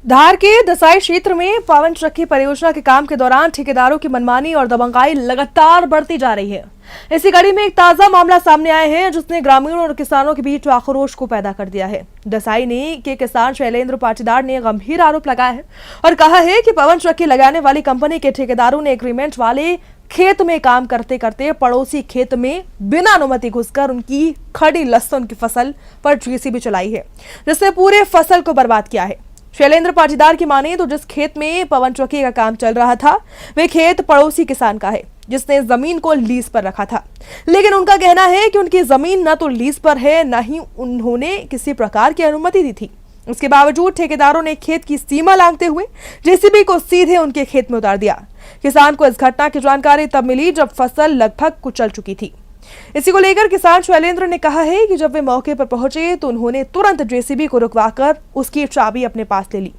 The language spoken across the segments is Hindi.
धार के दसाई क्षेत्र में पवन चक्की परियोजना के काम के दौरान ठेकेदारों की मनमानी और दबंगाई लगातार बढ़ती जा रही है। इसी कड़ी में एक ताजा मामला सामने आया है जिसने ग्रामीणों और किसानों के बीच आक्रोश को पैदा कर दिया है। दसाई के किसान शैलेंद्र पाटीदार ने गंभीर आरोप लगाया है और कहा है कि पवन चक्की लगाने वाली कंपनी के ठेकेदारों ने एग्रीमेंट वाले खेत में काम करते करते पड़ोसी खेत में बिना अनुमति घुसकर उनकी खड़ी लहसुन की फसल पर जेसीबी चलाई है, जिसने पूरे फसल को बर्बाद किया है। शैलेंद्र पाटीदार की माने तो जिस खेत में पवन चक्की का काम चल रहा था वे खेत पड़ोसी किसान का है जिसने जमीन को लीज पर रखा था, लेकिन उनका कहना है कि उनकी जमीन न तो लीज पर है न ही उन्होंने किसी प्रकार की अनुमति दी थी। इसके बावजूद ठेकेदारों ने खेत की सीमा लांघते हुए जेसीबी को सीधे उनके खेत में उतार दिया। किसान को इस घटना की जानकारी तब मिली जब फसल लगभग कुचल चुकी थी। इसी को लेकर किसान शैलेंद्र ने कहा है कि जब वे मौके पर पहुंचे तो उन्होंने तुरंत जेसीबी को रुकवाकर उसकी चाबी अपने पास ले ली,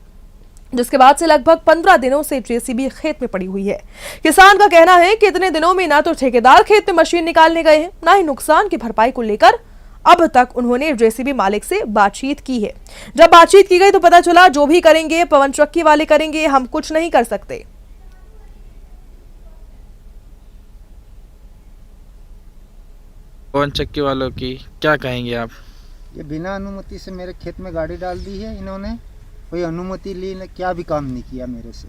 जिसके बाद से लगभग 15 दिनों से जेसीबी खेत में पड़ी हुई है। किसान का कहना है कि इतने दिनों में ना तो ठेकेदार खेत में मशीन निकालने गए हैं, ना ही नुकसान की भरपाई को लेकर अब तक उन्होंने जेसीबी मालिक से बातचीत की है। जब बातचीत की गई तो पता चला जो भी करेंगे पवन चक्की वाले करेंगे, हम कुछ नहीं कर सकते। पवन चक्की वालों की क्या कहेंगे आप? ये बिना अनुमति से मेरे खेत में गाड़ी डाल दी है इन्होंने, कोई अनुमति ली न, क्या भी काम नहीं किया मेरे से।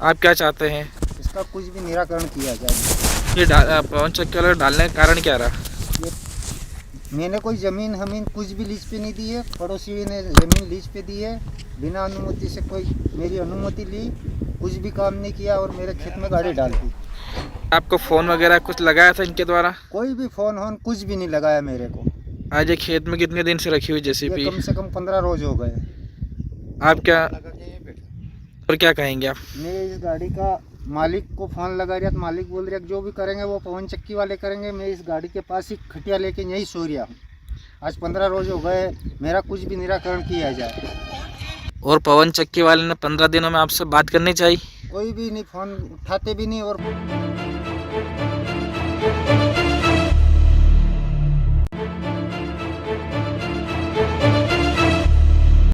आप क्या चाहते हैं? इसका कुछ भी निराकरण किया जाए। ये पवन चक्की वाले डालने का कारण क्या रहा? ये मैंने कोई ज़मीन हमीन कुछ भी लीज पे नहीं दी है, पड़ोसी ने ज़मीन लीज पे दी है बिना अनुमति से। कोई मेरी अनुमति ली, कुछ भी काम नहीं किया और मेरे खेत में गाड़ी डाल दी। आपको फ़ोन वगैरह कुछ लगाया था इनके द्वारा? कोई भी फ़ोन होन कुछ भी नहीं लगाया मेरे को। आज ये खेत में कितने दिन से रखी हुई जेसीबी? कम से कम 15 रोज हो गए। आप क्या और क्या कहेंगे आप? मैं इस गाड़ी का मालिक को फ़ोन लगा रहा, मालिक बोल रहा जो भी करेंगे वो पवन चक्की वाले करेंगे। मैं इस गाड़ी के पास ही खटिया लेके यहीं सो रहा हूँ। आज 15 रोज हो गए, मेरा कुछ भी निराकरण किया जाए। और पवन चक्की वाले ने 15 दिनों में आपसे बात करनी चाहिए? कोई भी नहीं, फ़ोन उठाते भी नहीं। और